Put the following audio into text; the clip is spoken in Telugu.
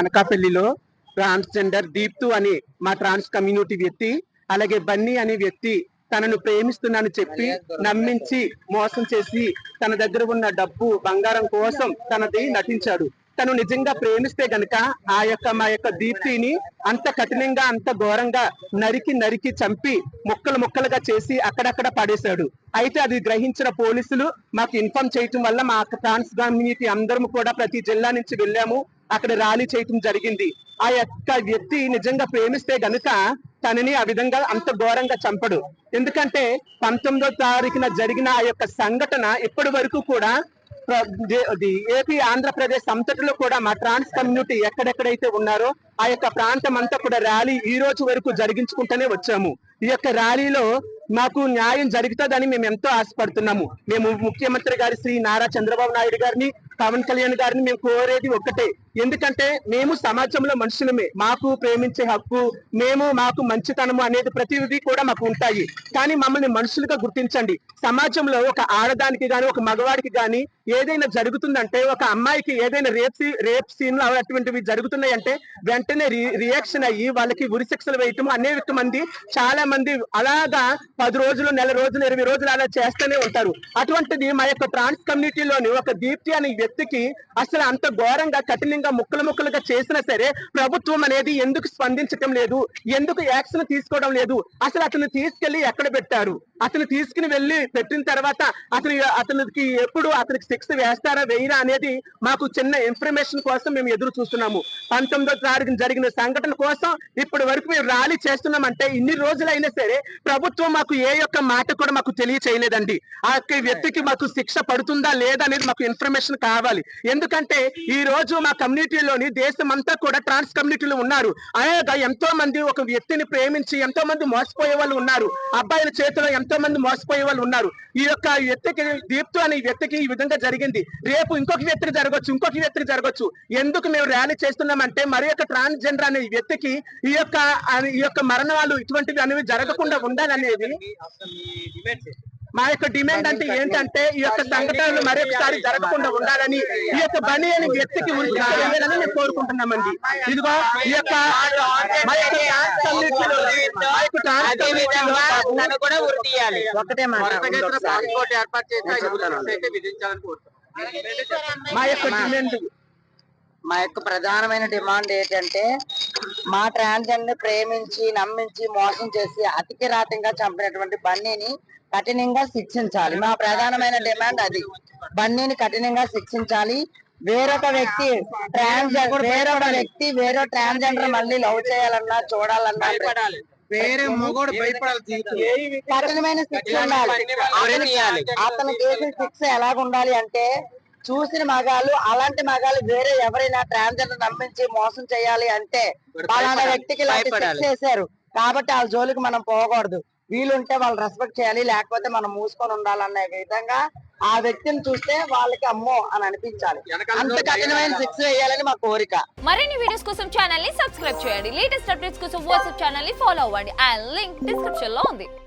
అనకాపల్లిలో ట్రాన్స్జెండర్ దీప్తు అని మా ట్రాన్స్ కమ్యూనిటీ వ్యక్తి, అలాగే బన్నీ అనే వ్యక్తి తనను ప్రేమిస్తున్నానని చెప్పి నమ్మించి మోసం చేసి తన దగ్గర ఉన్న డబ్బు బంగారం కోసం తనది నటించాడు. తను నిజంగా ప్రేమిస్తే గనక మా యొక్క దీప్తిని అంత కఠినంగా అంత ఘోరంగా నరికి చంపి ముక్కలుగా చేసి అక్కడక్కడ పడేశాడు. అయితే అది గ్రహించిన పోలీసులు మాకు ఇన్ఫార్మ్ చేయటం వల్ల మా ట్రాన్స్ కమ్యూనిటీ అందరం కూడా ప్రతి జిల్లా నుంచి వెళ్ళాము, అక్కడ ర్యాలీ చేయటం జరిగింది. ఆ యొక్క వ్యక్తి నిజంగా ప్రేమిస్తే గనుక తనని ఆ విధంగా అంత ఘోరంగా చంపడు. ఎందుకంటే 19వ తారీఖున జరిగిన ఆ యొక్క సంఘటన ఇప్పటి వరకు కూడా ఏపీ ఆంధ్రప్రదేశ్ అంతటిలో కూడా మా ట్రాన్స్ కమ్యూనిటీ ఎక్కడెక్కడైతే ఉన్నారో ఆ యొక్క ప్రాంతం అంతా కూడా ర్యాలీ ఈ రోజు వరకు జరిగించుకుంటూనే వచ్చాము. ఈ యొక్క ర్యాలీలో మాకు న్యాయం జరుగుతుందని మేము ఎంతో ఆశపడుతున్నాము. మేము ముఖ్యమంత్రి గారి శ్రీ నారా చంద్రబాబు నాయుడు గారిని, పవన్ కళ్యాణ్ గారిని మేము కోరేది ఒక్కటే. ఎందుకంటే మేము సమాజంలో మనుషులమే, మాకు ప్రేమించే హక్కు, మాకు మంచితనము అనేది ప్రతిదీ కూడా మాకు ఉంటాయి. కానీ మమ్మల్ని మనుషులుగా గుర్తించండి. సమాజంలో ఒక ఆడదానికి గాని ఒక మగవాడికి గాని ఏదైనా జరుగుతుందంటే, ఒక అమ్మాయికి ఏదైనా రేప్ సీన్లు అటువంటివి జరుగుతున్నాయంటే వెంటనే రియాక్షన్ అయ్యి వాళ్ళకి ఉరి శిక్షలు వేయటం అనేక మంది, చాలా మంది అలాగా 10 రోజులు, నెల రోజులు, 20 రోజులు అలా చేస్తూనే ఉంటారు. అటువంటిది మా యొక్క ట్రాన్స్ కమ్యూనిటీలోని ఒక దీప్తి అనే వ్యక్తికి అసలు అంత ఘోరంగా కఠినంగా ముక్కలుగా చేసినా సరే ప్రభుత్వం అనేది ఎందుకు స్పందించటం లేదు, ఎందుకు యాక్షన్ తీసుకోవడం లేదు? అసలు అతను తీసుకెళ్లి ఎక్కడ పెట్టారు? అతను తీసుకుని వెళ్ళి పెట్టిన తర్వాత అతనికి ఎప్పుడు అతనికి శిక్ష వేస్తారా వేయరా అనేది మాకు చిన్న ఇన్ఫర్మేషన్ కోసం మేము ఎదురు చూస్తున్నాము. 19వ తారీఖున జరిగిన సంఘటన కోసం ఇప్పటి వరకు మేము ర్యాలీ చేస్తున్నామంటే ఇన్ని రోజులైనా సరే ప్రభుత్వం మాకు ఏ యొక్క మాట కూడా మాకు తెలియచేయలేదండి. ఆ వ్యక్తికి మాకు శిక్ష పడుతుందా లేదా అనేది మాకు ఇన్ఫర్మేషన్ కావాలి. ఎందుకంటే ఈ రోజు మా కమ్యూనిటీలోని దేశం అంతా కూడా ట్రాన్స్ కమ్యూనిటీలు ఉన్నారు. అలాగా ఎంతో మంది ఒక వ్యక్తిని ప్రేమించి ఎంతో మంది మోసపోయే వాళ్ళు ఉన్నారు. అబ్బాయిల చేతిలో ఎంతో మంది మోసపోయే వాళ్ళు ఉన్నారు. ఈ యొక్క వ్యక్తికి, దీప్తు అనే వ్యక్తికి ఈ విధంగా జరిగింది. రేపు ఇంకొక వ్యక్తికి జరగచ్చు. ఎందుకు మేము ర్యాలీ చేస్తున్నామంటే మరి యొక్క ట్రాన్స్జెండర్ అనే వ్యక్తికి ఈ యొక్క మరణాలు ఇటువంటివి అనేవి జరగకుండా ఉండాలనేది మా యొక్క డిమాండ్. అంటే ఏంటంటే ఈ యొక్క సంఘటనలు మరొకసారి జరగకుండా ఉండాలని, ఈ యొక్క బని అనే వ్యక్తికి ఉండాలని మేము కోరుకుంటున్నామండి. ఇదిగో ఈ యొక్క మా యొక్క ప్రధానమైన డిమాండ్ ఏంటంటే, మా ట్రాన్స్జెండర్ ప్రేమించి నమ్మించి మోసం చేసి అతికిరాతంగా చంపినటువంటి బన్నీని కఠినంగా శిక్షించాలి. మా ప్రధానమైన డిమాండ్ అది. బన్నీని కఠినంగా శిక్షించాలి. వేరొక వ్యక్తి వేరే ట్రాన్స్జెండర్ మళ్ళీ లవ్ చేయాలన్నా చూడాలన్నా కఠినమైన శిక్ష ఉండాలి. అతను చేసిన శిక్ష ఎలాగుండాలి అంటే, చూసిన మగాళ్ళు, అలాంటి మగాళ్ళు వేరే ఎవరైనా ట్రాన్స్జెండర్ నమ్మించి మోసం చేయాలి అంటే అలాంటి వ్యక్తికి శిక్ష చేశారు కాబట్టి వాళ్ళ జోలికి మనం పోకూడదు. వీలుంటే వాళ్ళు రెస్పెక్ట్ చేయాలి, లేకపోతే మనం మూసుకొని ఉండాలనే విధంగా ఆ వ్యక్తిని చూస్తే వాళ్ళకి అమ్మో అని అనిపించాలి. అంత కఠినమైన శిక్ష వేయాలని మా కోరిక. మరిన్ని వీడియోస్ కోసం ఛానల్ ని సబ్స్క్రైబ్ చేయండి. లేటెస్ట్ అప్డేట్స్ కోసం వాట్సాప్ ఛానల్ ని ఫాలో అవ్వండి. ఆ లింక్ డిస్క్రిప్షన్ లో ఉంది.